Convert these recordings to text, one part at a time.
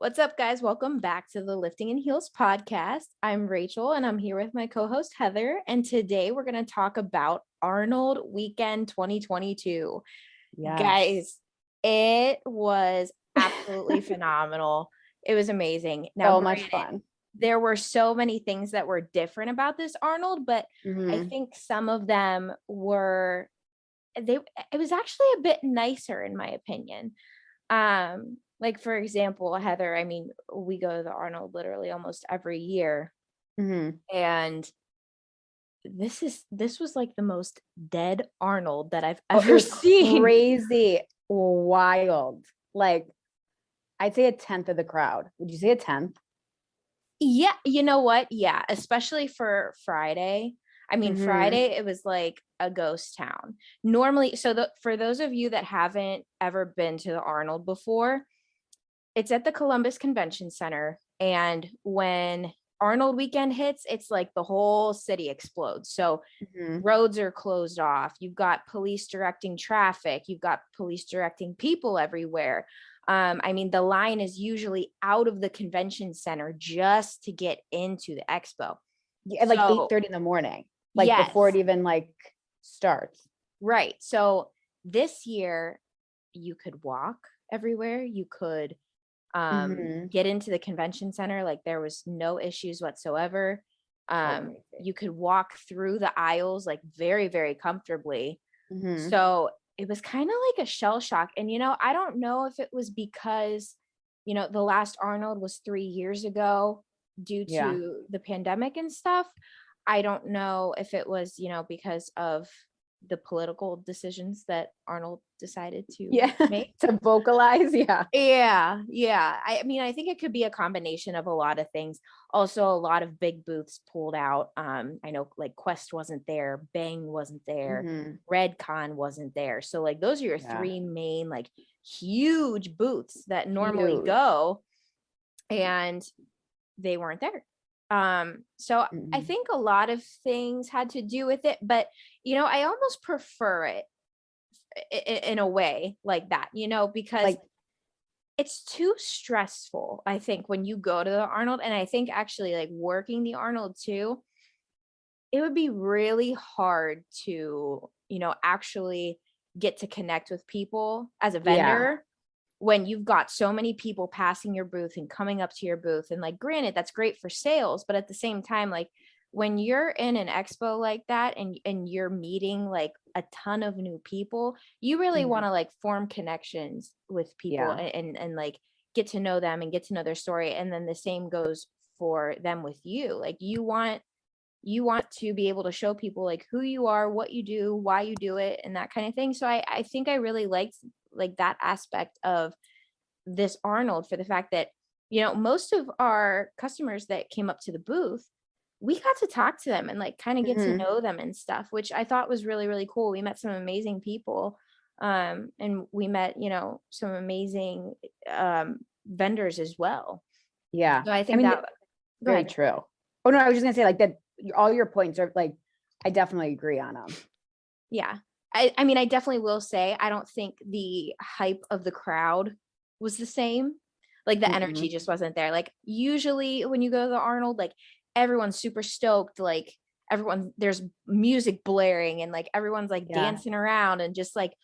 What's up, guys? Welcome back to the Lifting and Heels podcast. I'm Rachel, and I'm here with my co-host Heather. And today we're going to talk about Arnold Weekend 2022. Yes. Guys, it was absolutely phenomenal. It was amazing. Now, So much fun. there were so many things that were different about this Arnold, but I think some of them were it was actually a bit nicer in my opinion. Like for example, Heather, I mean, we go to the Arnold literally almost every year. And this was like the most dead Arnold that I've ever seen. Crazy, wild. Like, I'd say a tenth of the crowd. Would you say a tenth? Yeah, you know what? Yeah, especially for Friday. I mean, Friday, it was like a ghost town. Normally, for those of you that haven't ever been to the Arnold before, it's at the Columbus Convention Center. And when Arnold Weekend hits, it's like the whole city explodes. So roads are closed off. You've got police directing traffic. You've got police directing people everywhere. I mean, the line is usually out of the convention center just to get into the expo. Yeah, like 8:30 in the morning, like before it even like starts. Right. So this year you could walk everywhere. You could get into the convention center. Like there was no issues whatsoever. You could walk through the aisles like very, very comfortably. So it was kind of like a shell shock. And, I don't know if it was because, the last Arnold was 3 years ago due to the pandemic and stuff. I don't know if it was, because of the political decisions that Arnold decided to make. To vocalize. Yeah. I mean, I think it could be a combination of a lot of things. Also, a lot of big booths pulled out. I know like Quest wasn't there, Bang wasn't there, Redcon wasn't there. So like those are your three main like huge booths that normally go, and they weren't there. So I think a lot of things had to do with it, but I almost prefer it in a way like that, because like, it's too stressful, I think, when you go to the Arnold. And I think actually like working the Arnold too, it would be really hard to, actually get to connect with people as a vendor when you've got so many people passing your booth and coming up to your booth. And like, granted, that's great for sales, but at the same time, like when you're in an expo like that and you're meeting like a ton of new people, you really want to like form connections with people and like get to know them and get to know their story. And then the same goes for them with you. Like you want to be able to show people like who you are, what you do, why you do it, and that kind of thing. So I think I really liked like that aspect of this Arnold, for the fact that, most of our customers that came up to the booth, we got to talk to them and like kind of get to know them and stuff, which I thought was really, really cool. We met some amazing people. And we met, some amazing vendors as well. Yeah. So I think that very true. Oh no, I was just gonna say like that all your points are like, I definitely agree on them. Yeah. I mean, I definitely will say, I don't think the hype of the crowd was the same. Like the energy just wasn't there. Like usually when you go to the Arnold, like everyone's super stoked. Like there's music blaring and like everyone's like dancing around and just like,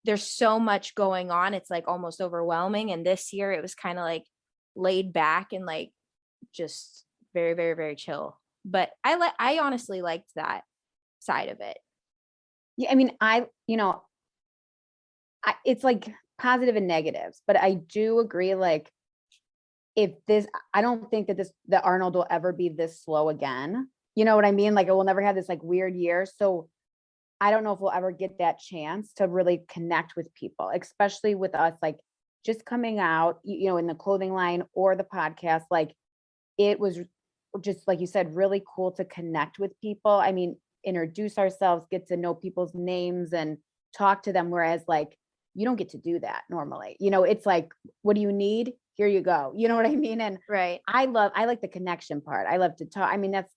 there's so much going on. It's like almost overwhelming. And this year it was kind of like laid back and like just very, very, very chill. But I honestly liked that side of it. Yeah, I mean, it's like positive and negatives, but I do agree. Like, I don't think that the Arnold will ever be this slow again. You know what I mean? Like, it will never have this like weird year. So I don't know if we'll ever get that chance to really connect with people, especially with us, like just coming out, in the clothing line or the podcast. Like, it was just, like you said, really cool to connect with people. I mean, introduce ourselves, get to know people's names and talk to them. Whereas like, you don't get to do that normally. It's like, what do you need? Here you go. You know what I mean? And I like the connection part. I love to talk. I mean, that's,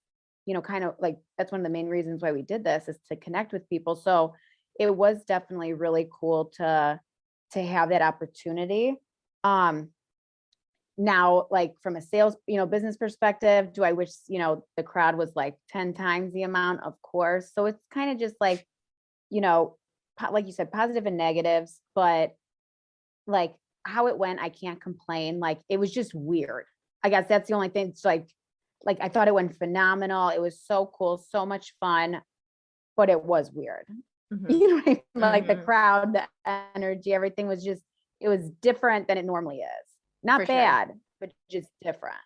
kind of like, that's one of the main reasons why we did this, is to connect with people. So it was definitely really cool to have that opportunity. now, like from a sales, business perspective, do I wish, the crowd was like 10 times the amount? Of course. So it's kind of just like, like you said, positive and negatives, but like how it went, I can't complain. Like it was just weird. I guess that's the only thing. It's like I thought it went phenomenal. It was so cool, so much fun, but it was weird. Mhm. You know what I mean? Like the Mhm. crowd, the energy, everything was just, it was different than it normally is. For Not sure. bad, but just different.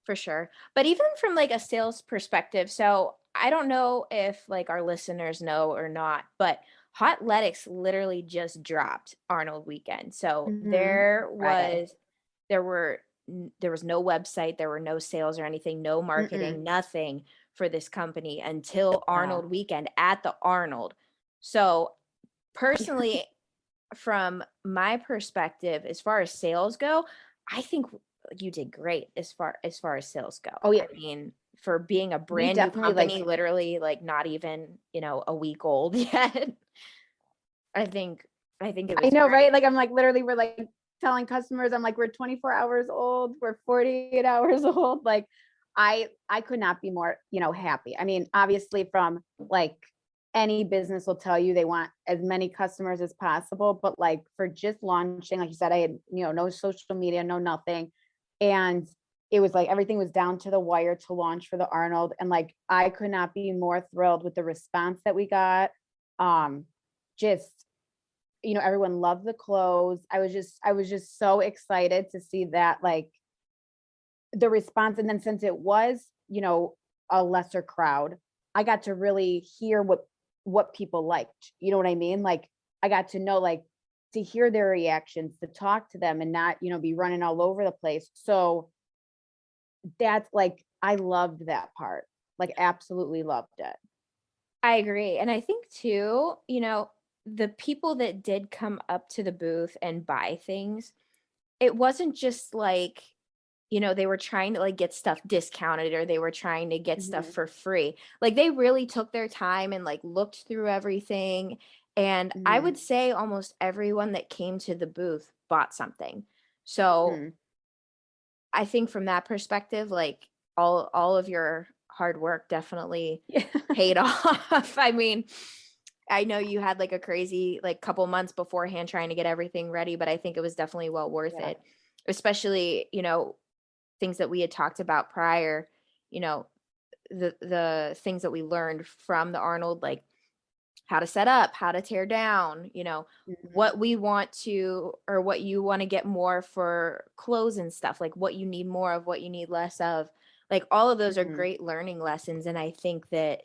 For sure. But even from like a sales perspective, so I don't know if like our listeners know or not, but Hotletics literally just dropped Arnold Weekend. So Friday. there was no website, there were no sales or anything, no Mm-mm. marketing, nothing for this company until Wow. Arnold Weekend at the Arnold. So personally, from my perspective, as far as sales go, I think you did great as far as sales go. Oh yeah, I mean, for being a we brand new definitely like, company, literally like not even, a week old yet. I think I think it I was know, right? great. Like I'm like literally we're like telling customers, I'm like, we're 24 hours old, we're 48 hours old. Like I could not be more, happy. I mean, obviously from like any business will tell you they want as many customers as possible, but like for just launching, like you said, I had, no social media, no nothing. And it was like everything was down to the wire to launch for the Arnold. And like I could not be more thrilled with the response that we got. Just everyone loved the clothes. I was just so excited to see that, like the response. And then since it was, a lesser crowd, I got to really hear what people liked. You know what I mean? Like I got to know, like, to hear their reactions, to talk to them and not, be running all over the place. So that's like I loved that part. Like absolutely loved it. I agree. And I think too, the people that did come up to the booth and buy things, it wasn't just like, they were trying to like get stuff discounted or they were trying to get stuff Mhm, for free. Like they really took their time and like looked through everything. And I mhm, would say almost everyone that came to the booth bought something. So mhm. I think from that perspective, like all of your hard work definitely Yeah. paid off. I mean, I know you had like a crazy like couple months beforehand trying to get everything ready, but I think it was definitely well worth Yeah. it. Especially, things that we had talked about prior, you know, the things that we learned from the Arnold, like how to set up, how to tear down, Mhm, what we want to or what you want to get more for clothes and stuff, like what you need more of, what you need less of. Like all of those are mhm. great learning lessons. And I think that,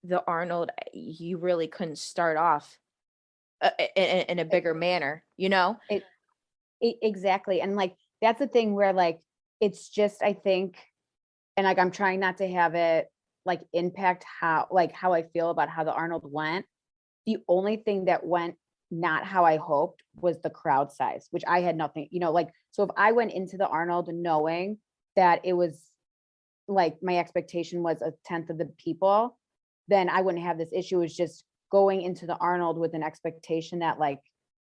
the Arnold, you really couldn't start off in a E bigger manner, you know? it exactly, and, like, that's the thing where, like, it's just I think and, like, I'm trying not to have it, like, impact how I feel about how the Arnold went. The only thing that went not how I hoped was the crowd size, which I had nothing like, so if I went into the Arnold knowing that it was like, my expectation was a tenth of the people, then I wouldn't have this issue. It was just going into the Arnold with an expectation that, like,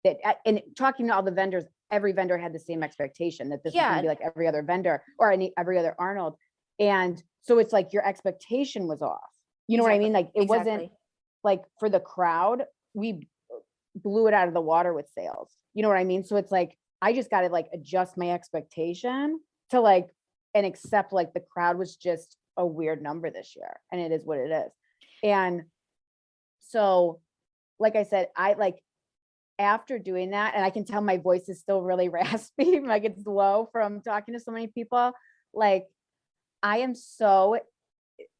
that and talking to all the vendors, every vendor had the same expectation that this was gonna Yeah, be like every other vendor or every other Arnold. And so it's like your expectation was off. You know what I mean? exactly. Like it wasn't Exactly. like for the crowd, we blew it out of the water with sales. You know what I mean? So it's like I just got to like adjust my expectation to like and accept like the crowd was just a weird number this year and it is what it is. And so like I said, I like after doing that, and I can tell my voice is still really raspy, like it's low from talking to so many people. Like I am so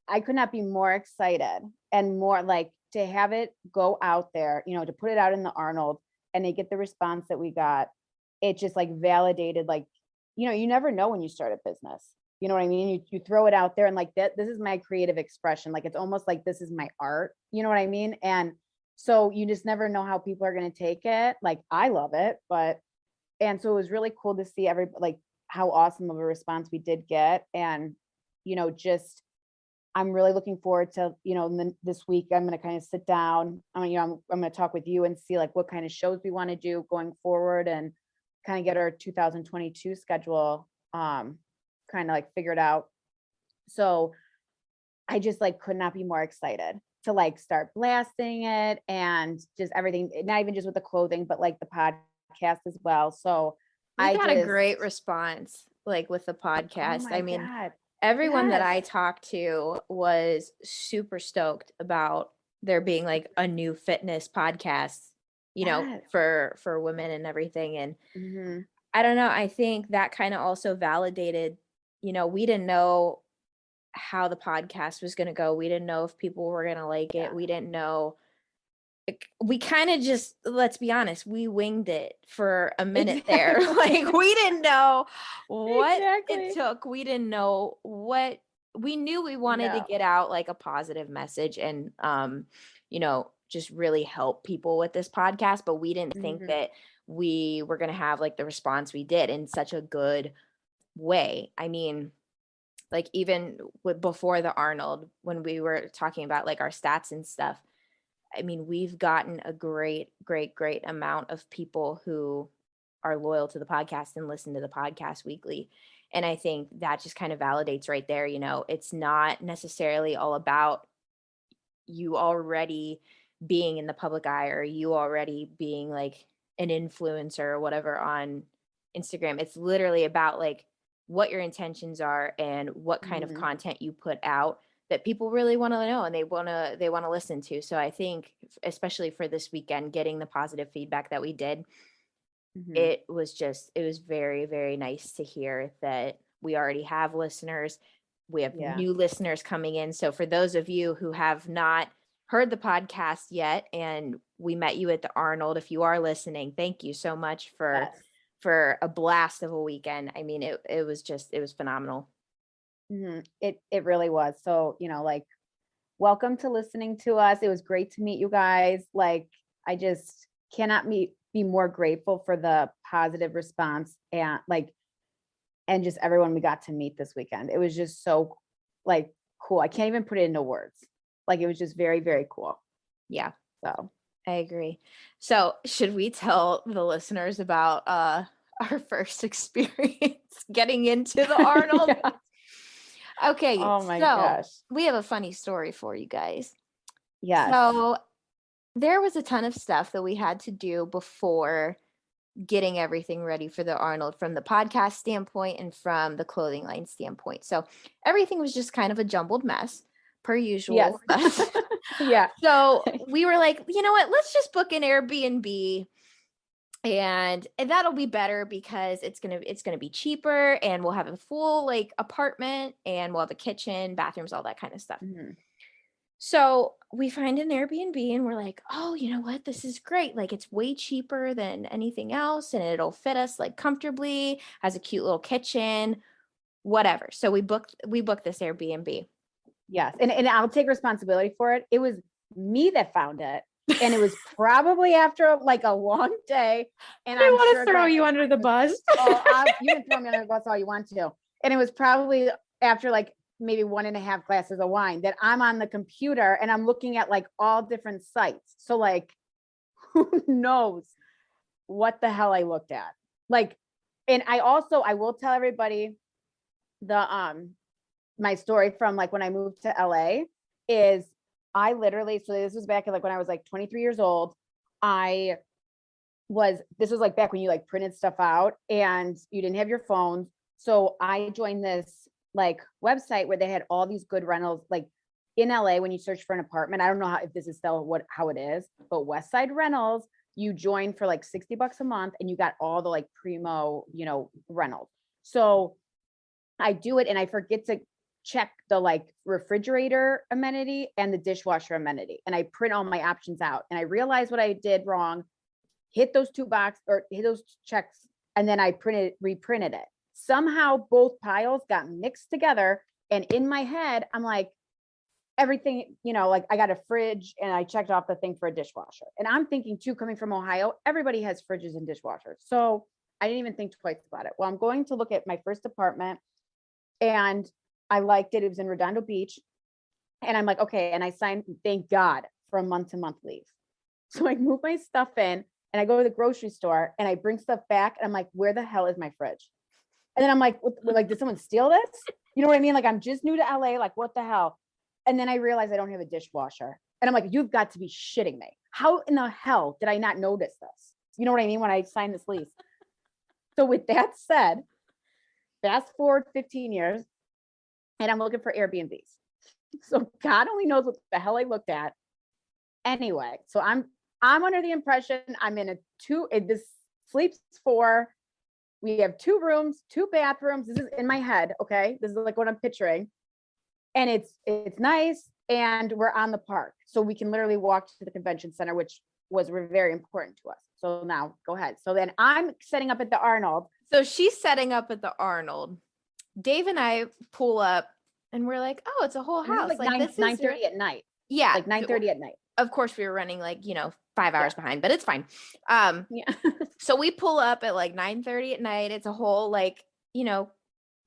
I could not be more excited and more like to have it go out there, to put it out in the Arnold and they get the response that we got. It just like validated, like, you never know when you start a business. You know what I mean? You throw it out there and like that, this is my creative expression. Like it's almost like this is my art. You know what I mean? And so you just never know how people are going to take it. Like I love it, but and so it was really cool to see like how awesome of a response we did get. And, just I'm really looking forward to, this week I'm going to kind of sit down. I mean, I'm going to talk with you and see like what kind of shows we want to do going forward and kind of get our 2022 schedule kind of like figured out. So I just like could not be more excited to like start blasting it and just everything, not even just with the clothing, but like the podcast as well. So We I got a just, great response, like with the oh podcast. I my mean, God. everyone that I Yes. talked to was super stoked about there being like a new fitness podcast, Yes. for women and everything. And Mhm. I don't know, I think that kind of also validated, we didn't know how the podcast was going to go. We didn't know if people were going to like it. Yeah. We didn't know. We kind of just, let's be honest, we winged it for a minute there. Exactly. Like we didn't know what it Exactly. took. We didn't know what we knew. We wanted to No. get out like a positive message and just really help people with this podcast, but we didn't think Mhm. that we were going to have like the response we did in such a good way. I mean, like even with before the Arnold, when we were talking about like our stats and stuff, I mean, we've gotten a great, great, great amount of people who are loyal to the podcast and listen to the podcast weekly. And I think that just kind of validates right there, it's not necessarily all about you already being in the public eye or you already being like an influencer or whatever on Instagram. It's literally about like what your intentions are and what kind of Mhm. content you put out that people really want to know and they want to listen to. So I think especially for this weekend getting the positive feedback that we did, Mhm. it was very, very nice to hear that we already have listeners. We have Yeah. new listeners coming in. So for those of you who have not heard the podcast yet and we met you at the Arnold, if you are listening, thank you so much for Yes. a blast of a weekend. I mean, it was phenomenal. Mhm. It really was. So, like welcome to listening to us. It was great to meet you guys. Like I just cannot be more grateful for the positive response and just everyone we got to meet this weekend. It was just so like cool. I can't even put it into words. Like it was just very, very cool. Yeah, So I agree. So should we tell the listeners about our first experience getting into the Arnold? yeah. Okay, Oh my so gosh. we have a funny story for you guys. Yes. So there was a ton of stuff that we had to do before getting everything ready for the Arnold from the podcast standpoint and from the clothing line standpoint. So everything was just kind of a jumbled mess, per Yes. usual. yeah. So we were like, you know what? Let's just book an Airbnb and that'll be better because it's gonna be cheaper and we'll have a full like apartment and we'll have a kitchen, bathrooms, all that kind of stuff. Mhm. So we find an Airbnb and we're like, oh, you know what? This is great. Like it's way cheaper than anything else and it'll fit us like comfortably, has a cute little kitchen, whatever. So we booked this Airbnb. Yes. And I'll take responsibility for it. It was me that found it. And it was probably after like a long day. And I I'm want sure to throw that you under the bus. you can throw me under the bus all you want to. And it was probably after like maybe 1.5 glasses of wine that I'm on the computer and I'm looking at like all different sites. So like, who knows what the hell I looked at? Like, and I will tell everybody the my story from like when I moved to LA is I literally, so this was back in like when I was like 23 years old. This was like back when you like printed stuff out and you didn't have your phones. So I joined this like website where they had all these good rentals, like in LA when you search for an apartment. I don't know if this is still how it is, but West Side Rentals, you join for like $60 a month and you got all the like primo, rentals. So I do it and I forget to check the like refrigerator amenity and the dishwasher amenity. And I print all my options out. And I realized what I did wrong, hit those hit those checks, and then I reprinted it. Somehow both piles got mixed together. And in my head, I'm like, everything, like I got a fridge and I checked off the thing for a dishwasher. And I'm thinking too, coming from Ohio, everybody has fridges and dishwashers. So I didn't even think twice about it. Well, I'm going to look at my first apartment and I liked it. It was in Redondo Beach. And I'm like, okay. And I signed, thank God, for a month-to-month lease. So I move my stuff in and I go to the grocery store and I bring stuff back. And I'm like, where the hell is my fridge? And then I'm like, did someone steal this? You know what I mean? Like, I'm just new to LA. Like, what the hell? And then I realized I don't have a dishwasher. And I'm like, you've got to be shitting me. How in the hell did I not notice this? You know what I mean? When I signed this lease. So with that said, fast forward 15 years and I'm looking for Airbnbs. So God only knows what the hell I looked at. Anyway, so I'm under the impression I'm in this sleeps 4. We have 2 rooms, 2 bathrooms. This is in my head. Okay. This is like what I'm picturing. And it's nice. And we're on the park. So we can literally walk to the convention center, which was very important to us. So now go ahead. So then I'm setting up at the Arnold. So she's setting up at the Arnold. Dave and I pull up and we're like, oh, it's a whole house. Like 9:30 at night. Yeah. Like 9:30 at night. Of course we were running like, 5 hours behind, but it's fine. Yeah. So we pull up at like 9:30 at night. It's a whole like,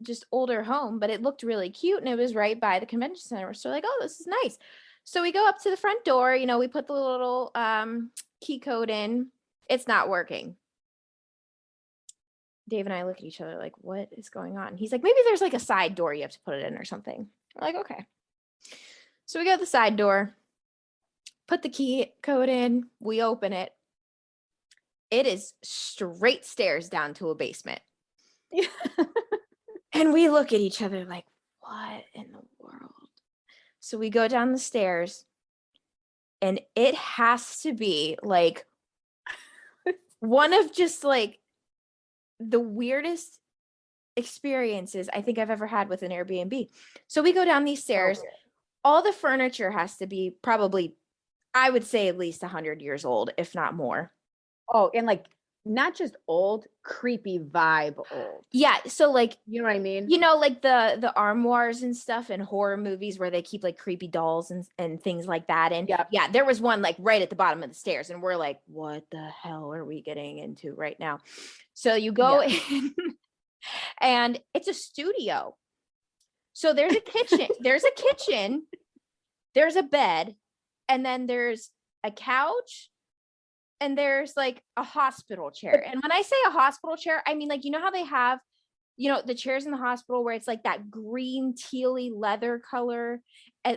just older home, but it looked really cute and it was right by the convention center. So like, oh, this is nice. So we go up to the front door, we put the little key code in. It's not working. Dave and I look at each other like, what is going on? He's like, maybe there's like a side door you have to put it in or something. We're like, okay. So we go to the side door, put the key code in, we open it. It is straight stairs down to a basement. And we look at each other like, what in the world? So we go down the stairs and it has to be like one of just like the weirdest experiences I think I've ever had with an Airbnb. So we go down these stairs. All the furniture has to be probably, I would say at least 100 years old, if not more. Oh, and like not just old, creepy vibe old. Yeah. So like, you know what I mean? Like the armoires and stuff in horror movies where they keep like creepy dolls and things like that. And yeah, there was one like right at the bottom of the stairs and we're like, what the hell are we getting into right now? So you go in and it's a studio. So there's a kitchen, there's a bed, and then there's a couch, and there's like a hospital chair. And when I say a hospital chair, I mean, like, how they have, the chairs in the hospital where it's like that green tealy leather color,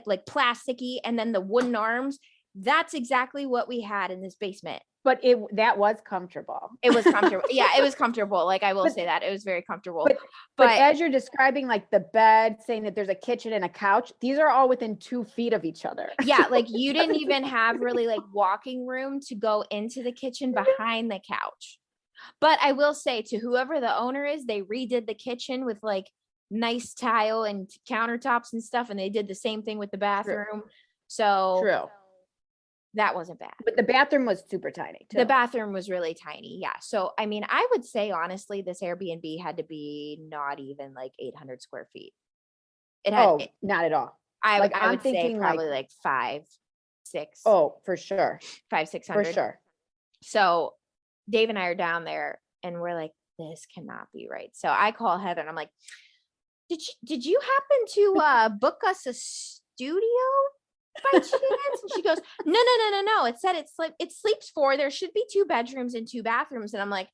like plasticky, and then the wooden arms. That's exactly what we had in this basement. But that was comfortable. It was comfortable. Yeah, it was comfortable. Like, I will say that it was very comfortable. But as you're describing, like the bed, saying that there's a kitchen and a couch, these are all within 2 feet of each other. Yeah, like you didn't even have really like walking room to go into the kitchen behind the couch. But I will say, to whoever the owner is, they redid the kitchen with like nice tile and countertops and stuff, and they did the same thing with the bathroom. So true. That wasn't bad. But the bathroom was super tiny too. The bathroom was really tiny. Yeah. So, I mean, I would say, honestly, this Airbnb had to be not even like 800 square feet. It had, not at all. I would say probably like 5, 6. Oh, for sure. 500, 600. For sure. So Dave and I are down there and we're like, this cannot be right. So I call Heather and I'm like, did you happen to book us a studio by chance? And she goes, no. It said it sleeps 4. There should be 2 bedrooms and 2 bathrooms. And I'm like,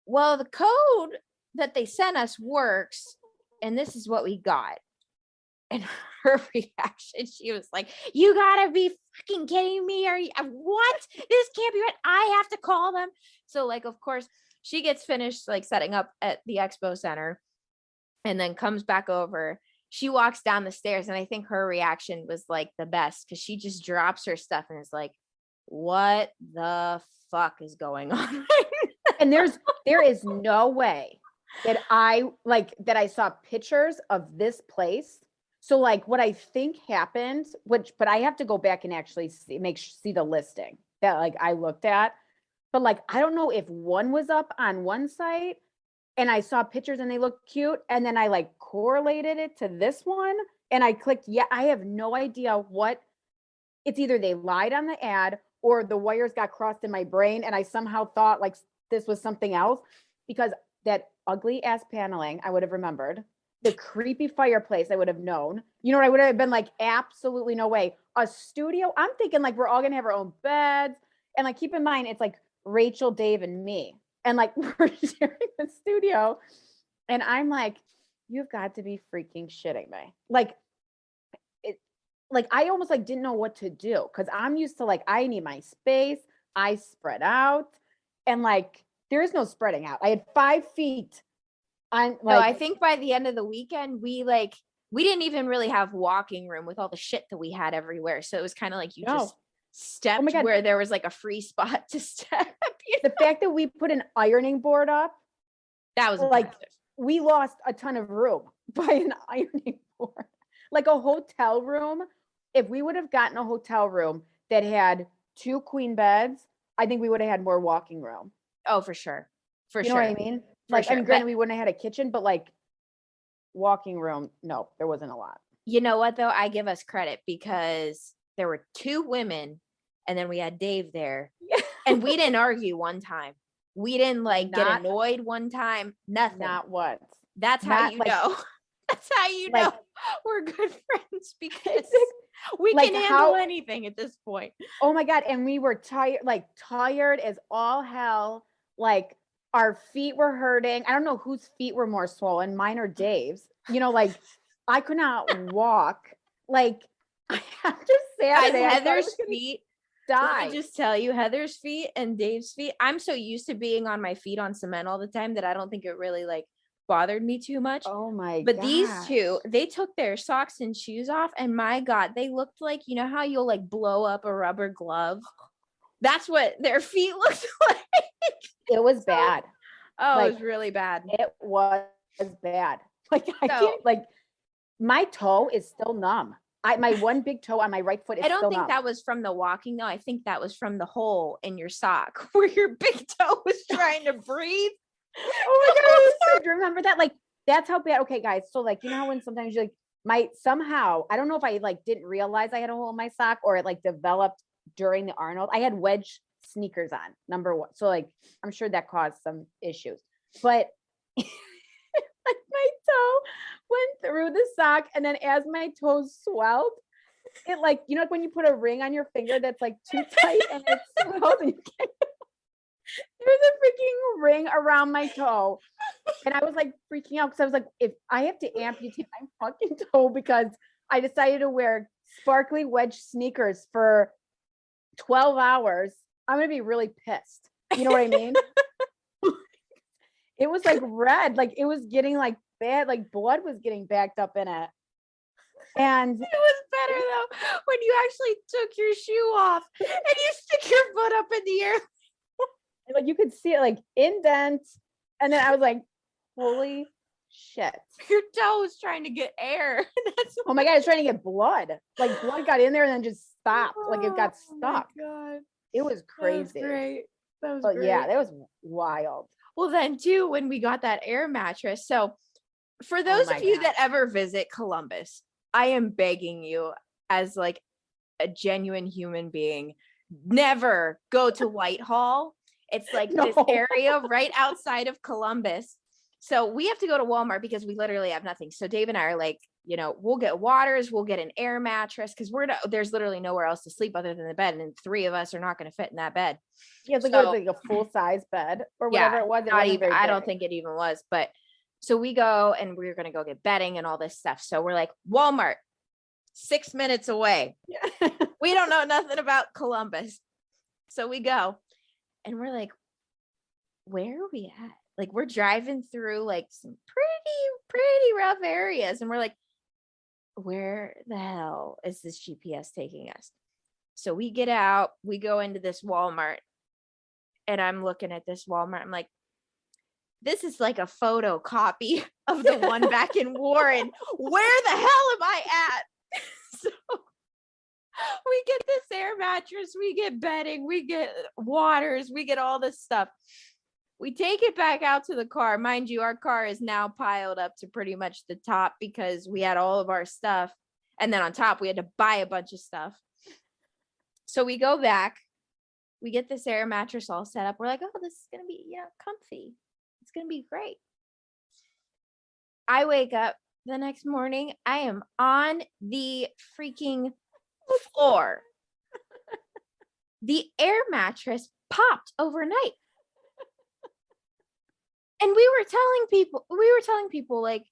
well, the code that they sent us works, and this is what we got. And her reaction, she was like, you gotta be fucking kidding me. Are you, what? This can't be right. I have to call them. So like, of course, she gets finished like setting up at the expo center and then comes back over. She walks down the stairs, and I think her reaction was like the best because she just drops her stuff and is like, what the fuck is going on? And there is no way that I saw pictures of this place. So like what I think happened, but I have to go back and actually see the listing that like I looked at. But like, I don't know if one was up on one site and I saw pictures and they look cute. And then I like correlated it to this one and I clicked, I have no idea what, it's either they lied on the ad or the wires got crossed in my brain. And I somehow thought like this was something else because that ugly ass paneling, I would have remembered. The creepy fireplace, I would have known. You know what? I would have been like, absolutely no way. A studio, I'm thinking like we're all gonna have our own beds. And like, keep in mind, it's like Rachel, Dave, and me. And like we're sharing the studio. And I'm like, you've got to be freaking shitting me. Like it, like I almost like didn't know what to do because I'm used to like I need my space. I spread out, and like there is no spreading out. I had 5 feet. I'm No, like, I think by the end of the weekend, we didn't even really have walking room with all the shit that we had everywhere. So it was kind of like you just no. Oh my stepped God. where there was like a free spot to step. The fact that we put an ironing board up, That was like impressive. we lost a ton of room by an ironing board. Like a hotel room, if we would have gotten a hotel room that had 2 queen beds, I think we would have had more walking room. Oh, for sure. For You know sure. what I mean? For Like, I sure. mean, granted, we wouldn't have had a kitchen, but like walking room, no, there wasn't a lot. You know what though? I give us credit because there were 2 women and then we had Dave there. And we didn't argue one time. We didn't like get Not, annoyed one time. Nothing. not once. That's how Not you like, know. That's how you know like, we're good friends because we like can handle how, anything at this point. oh my God. And we were tired, like tired as all hell. Like our feet were hurting. I don't know whose feet were more swollen, mine or Dave's. You know, like I could not walk. Like after Guys, Saturday, I thought I was Heather's gonna feet. Let die. me just tell you, Heather's feet and Dave's feet. I'm so used to being on my feet on cement all the time that I don't think it really like bothered me too much. Oh my But these gosh. 2, they took their socks and shoes off, and my God, they looked like, you know how you'll like blow up a rubber glove? That's what their feet looked like. It was bad. Oh, Like it was really bad. it was bad. Like I So can't, like my toe is still numb. My one big toe on my right foot is I don't still think numb. that was from the walking though. I think that was from the hole in your sock where your big toe was trying to breathe. Oh my God, I remember that. Like that's how bad. Okay, guys. So like, you know how when sometimes you like somehow, I don't know if I like didn't realize I had a hole in my sock or it like developed during the Arnold. I had wedge sneakers on, number one. So like I'm sure that caused some issues. But like my toe went through the sock, and then as my toes swelled, it like, you know, like when you put a ring on your finger that's like too tight and it swells and you can't. There's a freaking ring around my toe. And I was like freaking out because I was like, if I have to amputate my fucking toe because I decided to wear sparkly wedge sneakers for 12 hours, I'm going to be really pissed. You know what I mean? It was like red, like it was getting like bad, like blood was getting backed up in it. And it was better though when you actually took your shoe off and you stick your foot up in the air. like you could see it like indent. And then I was like, holy shit. Your toe was trying to get air. Oh my God, it's trying to get blood. Like blood got in there and then just stopped. Like it got stuck. Oh my God. It was crazy. That was great. That was But great. yeah, that was wild. Well, then too, when we got that air mattress. So for those of you that ever visit Columbus, I am begging you as like a genuine human being, never go to Whitehall. It's like this area right outside of Columbus. So we have to go to Walmart because we literally have nothing. So Dave and I are like, you know, we'll get waters, we'll get an air mattress because there's literally nowhere else to sleep other than the bed, and 3 of us are not going to fit in that bed. Yeah, it's like, it was like a full size bed or whatever it was. It not even. I don't think it even was. But so we go and we're going to go get bedding and all this stuff. So we're like, Walmart, 6 minutes away. Yeah. We don't know nothing about Columbus. So we go and we're like, where are we at? Like we're driving through like some pretty rough areas. And we're like, where the hell is this GPS taking us? So we get out, we go into this Walmart, and I'm looking at this Walmart. I'm like, this is like a photocopy of the one back in Warren. Where the hell am I at? So we get this air mattress, we get bedding, we get waters, we get all this stuff. We take it back out to the car. Mind you, our car is now piled up to pretty much the top because we had all of our stuff. And then on top, we had to buy a bunch of stuff. So we go back. We get this air mattress all set up. We're like, oh, this is going to be, comfy. It's going to be great. I wake up the next morning. I am on the freaking floor. The air mattress popped overnight. And we were telling people like,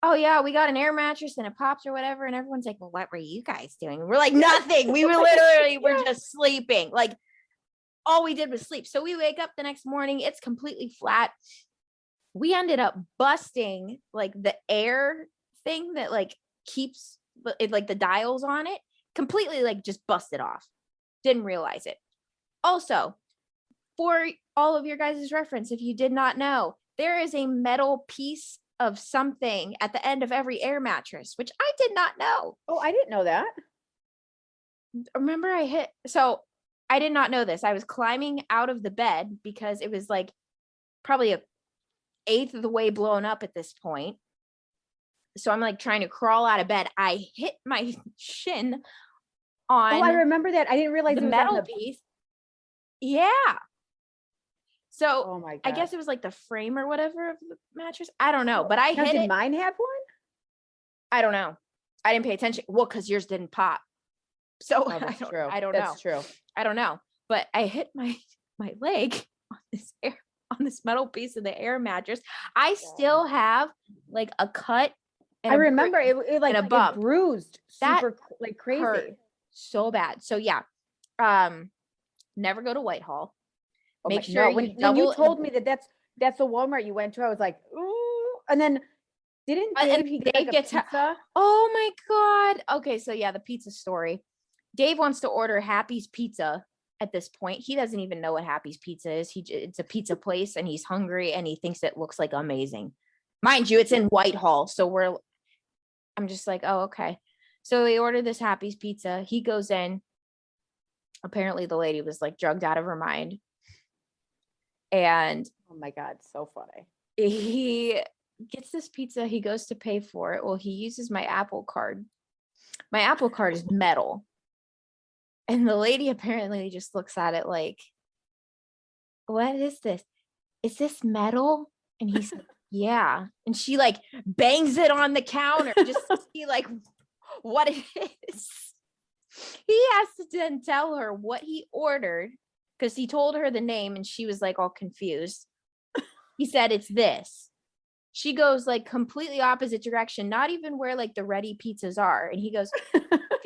oh yeah, we got an air mattress and it pops or whatever. And everyone's like, well, what were you guys doing? We're like, nothing. We were literally, we're just sleeping. Like all we did was sleep. So we wake up the next morning, it's completely flat. We ended up busting like the air thing that like keeps it, like the dials on it, completely like just busted off. Didn't realize it. Also, for all of your guys' reference, if you did not know, there is a metal piece of something at the end of every air mattress, which I did not know. Oh, I didn't know that. Remember so I did not know this. I was climbing out of the bed because it was like probably a eighth of the way blown up at this point. So I'm like trying to crawl out of bed. I hit my shin on I remember that. I didn't realize the it was metal piece. Yeah. So oh my God. I guess it was like the frame or whatever of the mattress. I don't know, but I hit did it. Mine have one? I don't know. I didn't pay attention. Well, because yours didn't pop. So that's true. I don't know. That's true. I don't know. But I hit my leg on this metal piece of the air mattress. I still have like a cut. And I remember it like a bump. It bruised super that like crazy. Hurt so bad. So yeah. Never go to Whitehall. Make sure when you told me that's the Walmart you went to, I was like, ooh. And then didn't Dave get like a pizza? Oh my God. Okay, so yeah, the pizza story. Dave wants to order Happy's Pizza at this point. He doesn't even know what Happy's Pizza is. It's a pizza place and he's hungry and he thinks it looks like amazing. Mind you, it's in Whitehall. So I'm just like, oh, okay. So we ordered this Happy's Pizza. He goes in. Apparently the lady was like drugged out of her mind. And oh my God, so funny. He gets this pizza. He goes to pay for it. Well, he uses my Apple Card. My Apple Card is metal. And the lady apparently just looks at it like, what is this? Is this metal? And he's like, yeah. And she like bangs it on the counter just to see like what it is. He has to then tell her what he ordered because he told her the name and she was like all confused. He said, it's this. She goes like completely opposite direction, not even where like the ready pizzas are. And he goes, I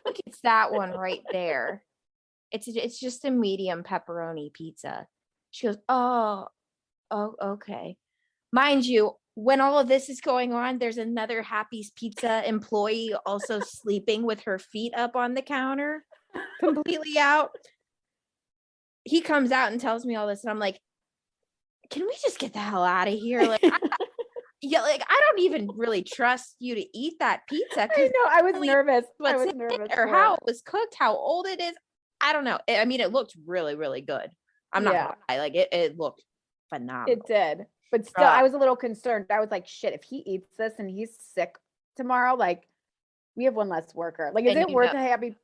think it's that one right there. It's just a medium pepperoni pizza. She goes, oh, okay. Mind you, when all of this is going on, there's another Happy's Pizza employee also sleeping with her feet up on the counter, completely out. He comes out and tells me all this, and I'm like, can we just get the hell out of here? Like, I don't even really trust you to eat that pizza. I know. I was nervous. Or how it was cooked, how old it is. I don't know. I mean, it looked really, really good. I'm not gonna lie. Like it looked phenomenal. It did. But still, I was a little concerned. I was like, shit, if he eats this and he's sick tomorrow, like we have one less worker. Like, is it worth a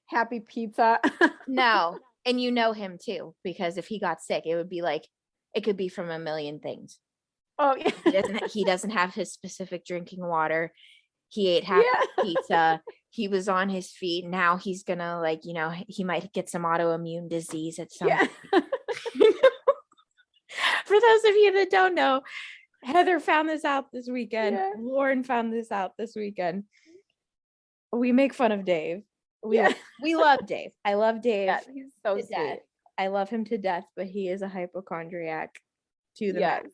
happy pizza? No. And you know him too, because if he got sick, it would be like, it could be from a million things. Oh yeah. He doesn't have his specific drinking water. He ate Happy Pizza. He was on his feet. Now he's gonna like, he might get some autoimmune disease at some point. For those of you that don't know, Heather found this out this weekend. Yeah. Lauren found this out this weekend. We make fun of Dave. We love Dave. I love Dave. Yeah, he's so sweet. Death. I love him to death, but he is a hypochondriac to the max.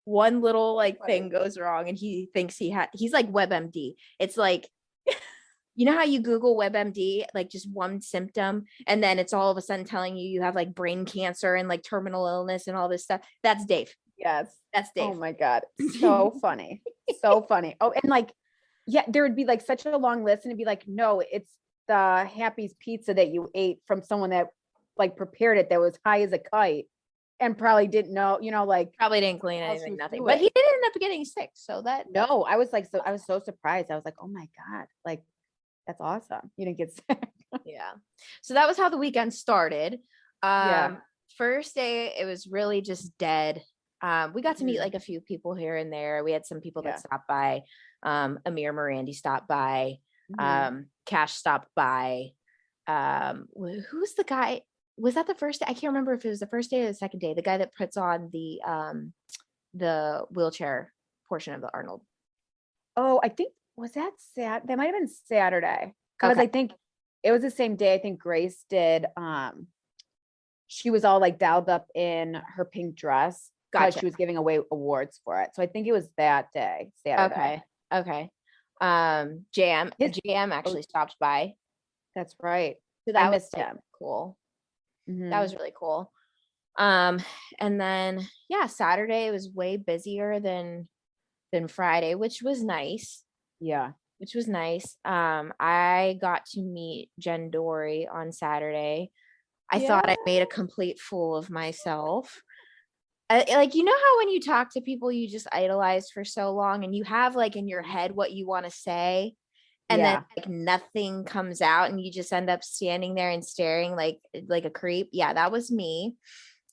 One little thing goes wrong and he thinks he's like WebMD. It's like, you know how you Google WebMD, like just one symptom, and then it's all of a sudden telling you have like brain cancer and like terminal illness and all this stuff. That's Dave. Yes. That's Dave. Oh my God. So funny. So funny. Oh, and there would be like such a long list and it'd be like, no, it's the Happy's Pizza that you ate from someone that like prepared it that was high as a kite and probably didn't know, probably didn't clean anything, nothing. But he did end up getting sick. So that I was so surprised. I was like, oh my God, like that's awesome. You didn't get sick. Yeah. So that was how the weekend started. First day, it was really just dead. We got to meet like a few people here and there. We had some people that stopped by. Amir Morandi stopped by. Cash stopped by. Who's the guy? Was that the first day? I can't remember if it was the first day or the second day. The guy that puts on the the wheelchair portion of the Arnold. Oh, I think was that that might have been Saturday. Because Okay. I think it was the same day. I think Grace did she was all like dialed up in her pink dress because Gotcha. she was giving away awards for it. So I think it was that day, Saturday. Okay. JM His, oh, actually stopped by. that's right. So I that was missed like him. cool. That Mhm. was really cool. And then yeah, Saturday was way busier than Friday, which was nice. Yeah. Which was nice. I got to meet Jen Dory on Saturday. I thought Yeah. I made a complete fool of myself. Like, you know how when you talk to people you just idolize for so long and you have like in your head what you want to say, and then Yeah. like nothing comes out and you just end up standing there and staring like a creep. Yeah, that was me.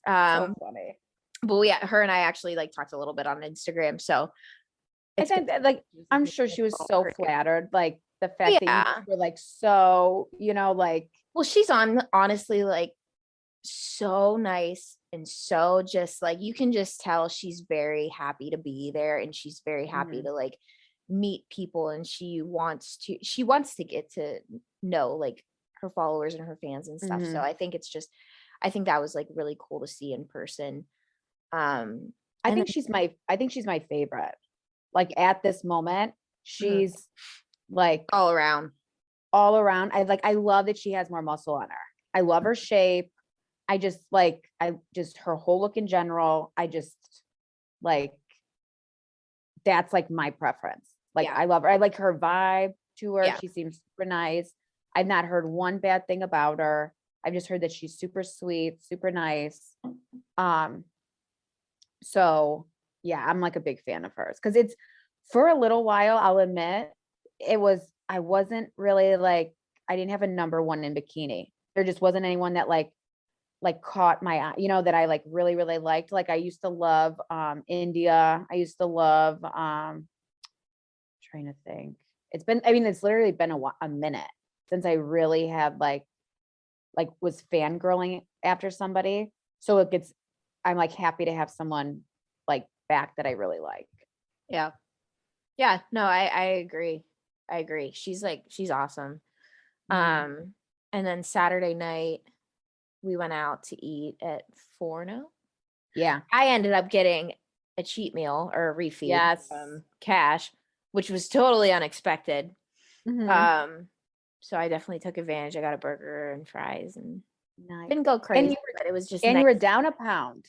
So Um, funny. but yeah, her and I actually like talked a little bit on Instagram, so I it's good. think that like I'm sure she was so flattered, like the fact that you just Yeah. were like so, like Well, she's honestly like so nice and so just like you can just tell she's very happy to be there and she's very happy mhm, to like meet people, and she wants to get to know like her followers and her fans and stuff. So mhm. I think that was like really cool to see in person. Um I and think she's my favorite. Like at this moment, then she's like all around. all around. I love that she has more muscle on her. I love her shape. I just her whole look in general. I just like that's like my preference. Like Yeah. I love her. I like her vibe to her. Yeah. She seems super nice. I've not heard one bad thing about her. I've just heard that she's super sweet, super nice. Um, so yeah, I'm like a big fan of hers because it's for a little while, I'll admit, I wasn't really like I didn't have a number one in bikini. There just wasn't anyone that like caught my eye, that I like really, really liked. Like I used to love India. I used to love trying to think. It's literally been a minute since I really had was fangirling after somebody. So I'm like happy to have someone like back that I really like. Yeah. Yeah. No, I agree. I agree. She's awesome. Mhm. Um and then Saturday night we went out to eat at Forno. Yeah. I ended up getting a cheat meal or a refeed Yes. from Cash, which was totally unexpected. Mhm. Um, so I definitely took advantage. I got a burger and fries and Nice. didn't go And crazy, you were but it was just and nice. you were down a pound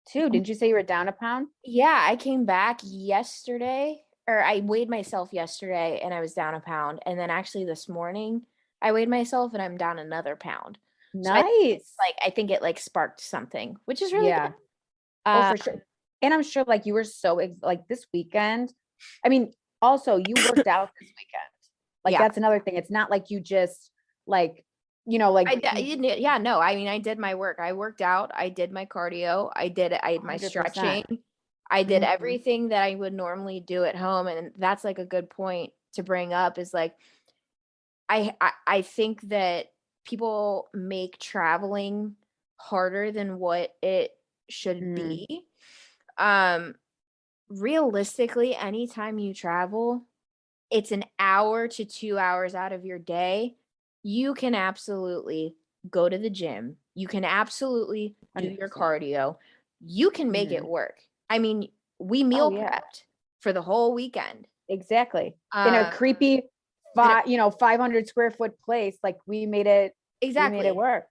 too. Um, Didn't you say you were down a pound? Yeah, I came back yesterday, or I weighed myself yesterday and I was down a pound. And then actually this morning I weighed myself and I'm down another pound. So Nice. I think it like sparked something, which is really good. Yeah. Oh, Uh, for sure. And I'm sure like you were so like this weekend. I mean, also you worked out this weekend. Like yeah. that's another thing. It's not like you just like, like Yeah, no, I mean, I did my work. I worked out. I did my cardio. I had my 100%. stretching. I did Mhm. everything that I would normally do at home. And that's like a good point to bring up is like, I think that people make traveling harder than what it should Mhm. be. Um, Realistically, anytime you travel, it's an hour to 2 hours out of your day. You can absolutely go to the gym. You can absolutely do your 100%. cardio. You can make it Mhm. work. I mean, we Oh meal yeah. prepped for the whole weekend. Exactly. In a Um, creepy and 500 square foot place, like we made it exactly. work.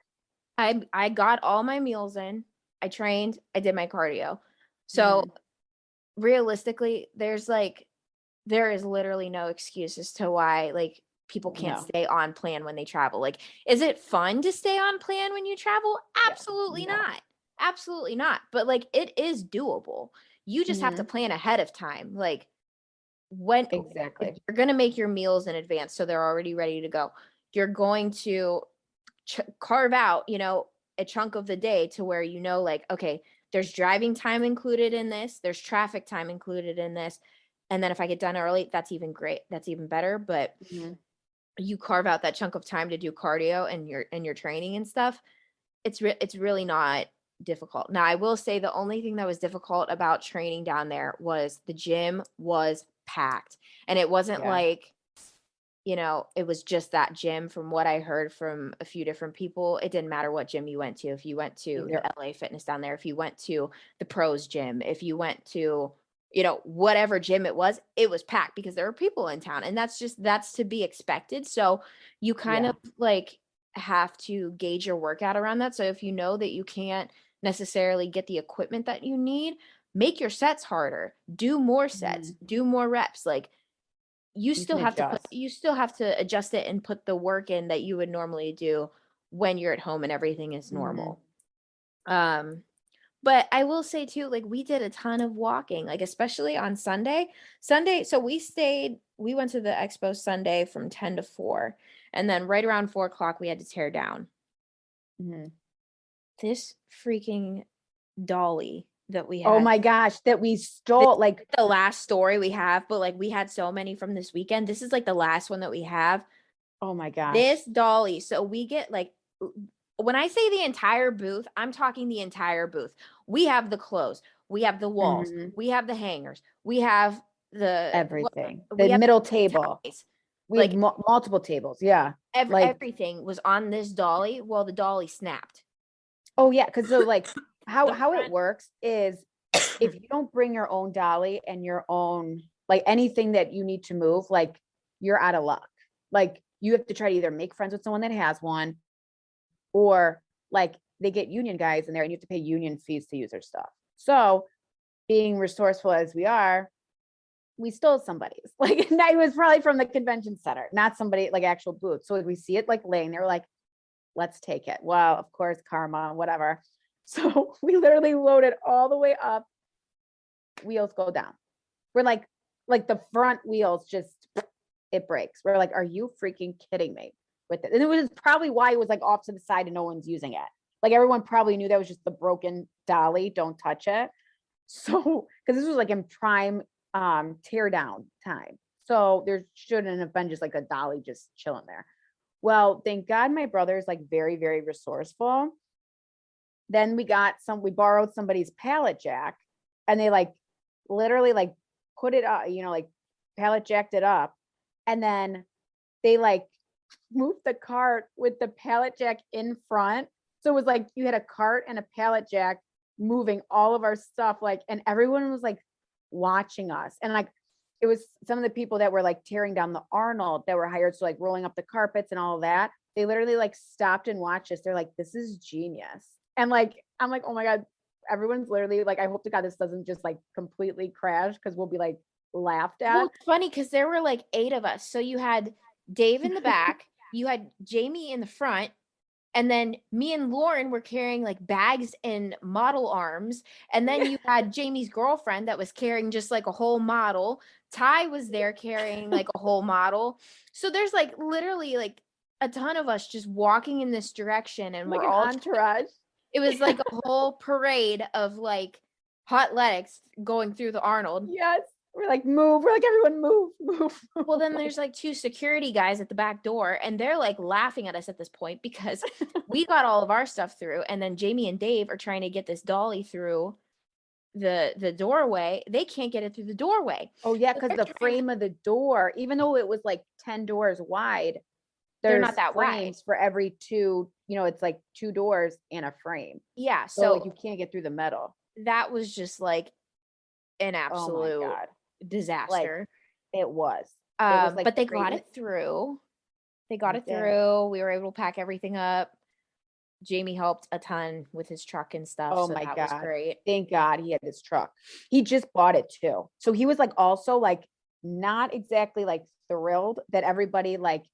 I got all my meals in. I trained, I did my cardio. So Mhm. realistically, there is literally no excuse as to why like people can't No. stay on plan when they travel. Like, is it fun to stay on plan when you travel? Yeah. Absolutely No. not. Absolutely not. But like it is doable. You just have to Mhm. plan ahead of time. Like when if Exactly. you're going to make your meals in advance so they're already ready to go. You're going to carve out, a chunk of the day to where like, okay, there's driving time included in this, there's traffic time included in this. And then if I get done early, that's even great. That's even better. But Mhm. you carve out that chunk of time to do cardio and your training and stuff. It's really not. difficult. Now, I will say the only thing that was difficult about training down there was the gym was packed. And it wasn't Yeah. like, it was just that gym. From what I heard from a few different people, it didn't matter what gym you went to. If you went to the LA Fitness down there, if you went to the pros gym, if you went to, whatever gym it was packed because there were people in town. And that's to be expected. So you kind Yeah. of like have to gauge your workout around that. So if you know that you can't necessarily get the equipment that you need, make your sets harder, do more sets, do more reps. Like, you You still can have to adjust. adjust it and put the work in that you would normally do when you're at home and everything is normal. But I will say too, like, we did a ton of walking, like, especially on Sunday. So we went to the expo Sunday from 10 to 4, and then right around 4 o'clock we had to tear down this freaking dolly that we Oh had. my gosh, that we This stole, is like, the last story we have, but like, we had so many from this weekend. This is like the last one that we have. oh my gosh. This dolly, so we get like, when I say the entire booth, I'm talking the entire booth. We have the clothes, we have the walls, we have the hangers, we have Everything. we The have middle table. ties. We have Like, multiple tables. Yeah. Like, everything was on this dolly. Well, the dolly snapped. oh yeah, because so like The how it front- works is if you don't bring your own dolly and your own like anything that you need to move, like you're out of luck. Like you have to try to either make friends with someone that has one, or like they get union guys in there and you have to pay union fees to use their stuff. So being resourceful as we are, we stole somebody's. Like, and it was probably from the convention center, not somebody like actual booth. So we see it like laying there, like, let's take it. Well, of course, karma, whatever. So we literally loaded all the way up. Wheels go down. We're like the front wheels just, it breaks. We're like, are you freaking kidding me with it? And it was probably why it was like off to the side and no one's using it. Like everyone probably knew that was just the broken dolly. Don't touch it. So, because this was like in prime tear down time. So there shouldn't have been just like a dolly just chilling there. Well, thank God my brother is like very, very resourceful. Then we borrowed somebody's pallet jack and they like literally like put it up, like pallet jacked it up. And then they like moved the cart with the pallet jack in front. So it was like you had a cart and a pallet jack moving all of our stuff, like, and everyone was like watching us. And like it was some of the people that were like tearing down the Arnold that were hired, so like rolling up the carpets and all of that. They literally like stopped and watched us. They're like, this is genius. And like I'm like, oh my God, everyone's literally like, I hope to God this doesn't just like completely crash because we'll be like laughed at. Well, it's funny because there were like 8 of us. So you had Dave in the back, you had Jamie in the front, and then me and Lauren were carrying like bags and model arms. And then you had Jamie's girlfriend that was carrying just like a whole model. Ty was there carrying like a whole model. So there's like literally like a ton of us just walking in this direction, and Like we're an all entourage. it was like a whole parade of like hotletics going through the Arnold. Yes. We're like, move. We're like, everyone move. Well, then there's like 2 security guys at the back door, and they're like laughing at us at this point because we got all of our stuff through, and then Jamie and Dave are trying to get this dolly through the doorway. They can't get it through the doorway. Oh yeah, So because the frame of the door, even though it was like 10 doors wide, they're there's not that wide. frames for every two, it's like 2 doors and a frame. Yeah, So like you can't get through the metal. that was just like an Oh my absolute God. disaster. It was. It was like But they crazy. got it through. They got it did. through. We were able to pack everything up. Jamie helped a ton with his truck and stuff. Oh so my that God. was great. Thank God he had his truck. He just bought it too. So he was like also like not exactly like thrilled that everybody like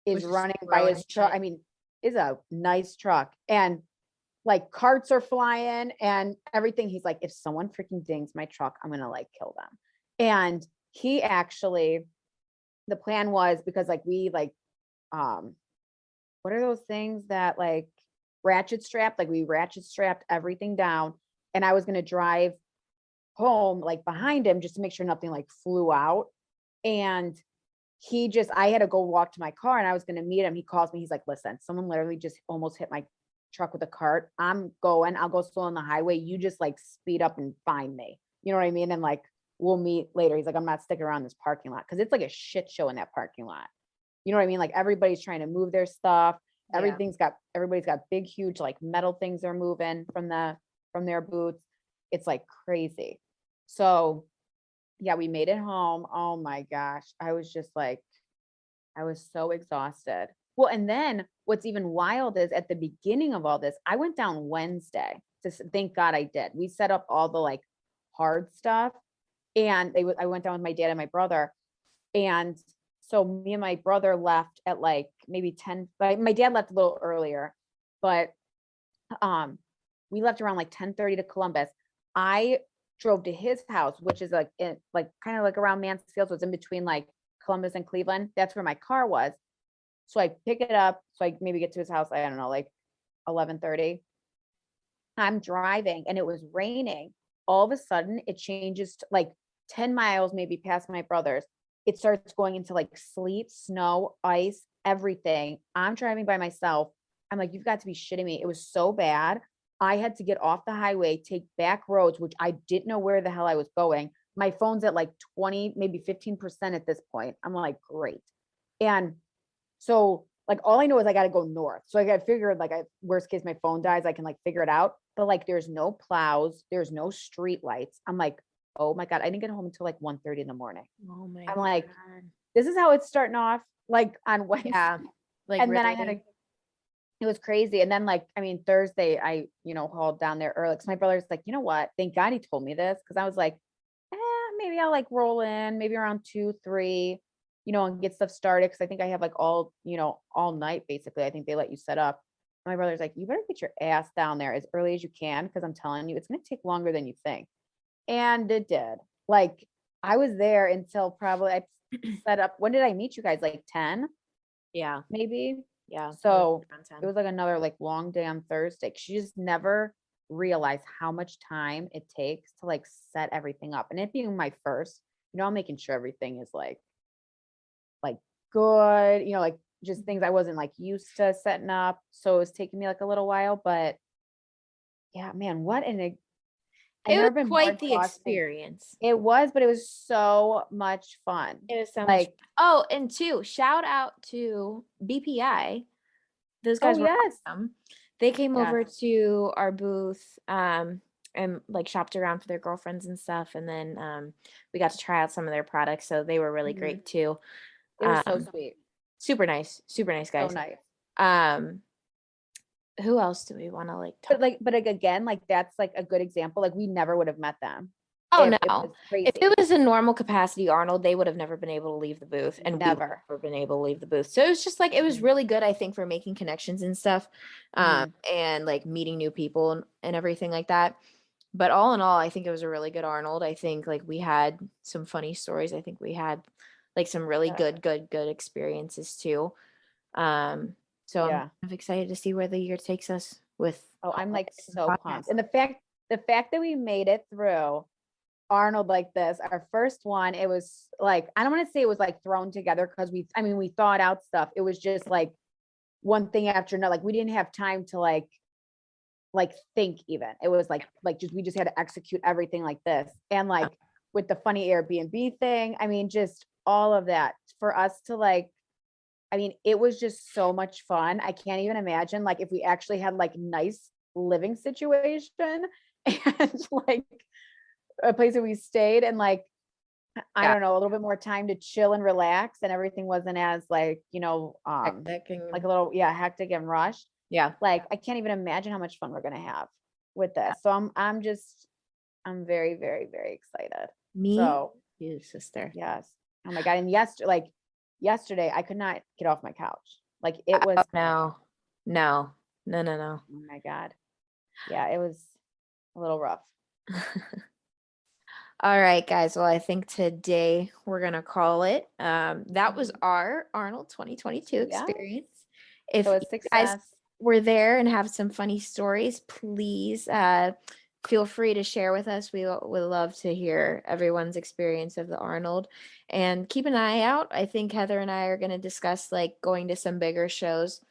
is running by his truck. I mean, it's a nice truck and like carts are flying and everything. He's like, if someone freaking dings my truck, I'm gonna like kill them. And he actually, the plan was because like we like what are those things that like ratchet strapped, like we ratchet strapped everything down, and I was going to drive home like behind him just to make sure nothing like flew out. And I had to go walk to my car and I was going to meet him. He calls me, he's like, listen, someone literally just almost hit my truck with a cart. I'll go slow on the highway. You just like speed up and find me. You know what I mean? And like, we'll meet later. He's like, I'm not sticking around this parking lot. Cause it's like a shit show in that parking lot. You know what I mean? Like everybody's trying to move their stuff. Yeah. Everybody's got big, huge, like metal things they're moving from their booths. It's like crazy. So yeah, we made it home. Oh my gosh. I was so exhausted. Well, and then what's even wild is at the beginning of all this, I went down Wednesday. Thank God I did. We set up all the like hard stuff, and I went down with my dad and my brother, and so me and my brother left at like maybe 10. My dad left a little earlier, but we left around like 10:30 to Columbus. I drove to his house, which is like kind of like around Mansfield, so it's in between like Columbus and Cleveland. That's where my car was. So I pick it up, so I maybe get to his house, I don't know, like 11:30. I'm driving and it was raining. All of a sudden it changes to like 10 miles, maybe past my brother's. It starts going into like sleet, snow, ice, everything. I'm driving by myself. I'm like, you've got to be shitting me. It was so bad. I had to get off the highway, take back roads, which I didn't know where the hell I was going. My phone's at like 20, maybe 15% at this point. I'm like, great. And so like, all I know is I got to go north. So I figured like, worst case, my phone dies, I can like figure it out. But like, there's no plows, there's no street lights. I'm like, oh my God, I didn't get home until like 1:30 in the morning. Oh my I'm like, God. this is how it's starting off like on Wednesday. Yeah. Like, And then really? it was crazy. And then like, I mean, Thursday, I, hauled down there early. Cause my brother's like, you know what? Thank God he told me this. Cause I was like, maybe I'll like roll in maybe around 2, 3, and get stuff started. Cause I think I have like all night basically. I think they let you set up. And my brother's like, you better get your ass down there as early as you can. Cause I'm telling you, it's going to take longer than you think. And it did. Like I was there until probably I set up. When did I meet you guys? Like 10, Yeah. maybe. Yeah. So it was like another like long day on Thursday. She just never realized how much time it takes to like set everything up. And it being my first, I'm making sure everything is like good, like just things I wasn't like used to setting up. So it was taking me like a little while, but yeah, man, I've It was never been more quite the exhausted. experience. It was, but it was so much fun. It was so much. Like, Oh, and shout out to BPI. Those oh guys were yes. awesome. They came Yeah. over to our booth and like shopped around for their girlfriends and stuff. And then we got to try out some of their products. So they were really Mhm. great too. They were so Um, sweet. super nice So guys. nice. Who else do we want to like talk? But like again, like that's like a good example. Like we never would have met them. Oh If it no. was If crazy. it was a normal capacity Arnold, they would have never been able to leave the booth, and we would have Never. never been able to leave the booth. So it was just like it was Mhm. really good, I think, for making connections and stuff, Mhm. and like meeting new people and everything like that. But all in all, I think it was a really good Arnold. I think like we had some funny stories. I think we had like some really Yeah. good experiences too. So I'm Yeah. kind of excited to see where the year takes us with Oh, I'm like holidays and so podcasts. pumped. And the fact that we made it through Arnold like this, our first one, it was like, I don't want to say it was like thrown together because we thought out stuff. It was just like one thing after another. Like we didn't have time to like think even. It was like just we just had to execute everything like this. And like with the funny Airbnb thing, just all of that for us to like, it was just so much fun. I can't even imagine like if we actually had like nice living situation and like a place where we stayed and like I Yeah. don't know, a little bit more time to chill and relax and everything wasn't as like, Hectic like and a little hectic and rushed. yeah. Like I can't even imagine how much fun we're gonna have with this. So I'm very, very, very excited. Me So too, sister. yes. Oh my God. And yesterday I could not get off my couch. Like it was, Oh no. No. No, no, no. oh my God. Yeah, it was a little rough. All right, guys. Well, I think today we're gonna call it. That was our Arnold 2022 Yeah. experience. If So a you guys success. were there and have some funny stories, please feel free to share with us. We would love to hear everyone's experience of the Arnold. And keep an eye out. I think Heather and I are going to discuss like going to some bigger shows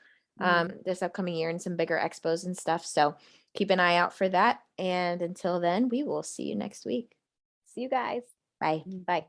this upcoming year and some bigger expos and stuff. So keep an eye out for that. And until then, we will see you next week. See you guys. Bye. Bye.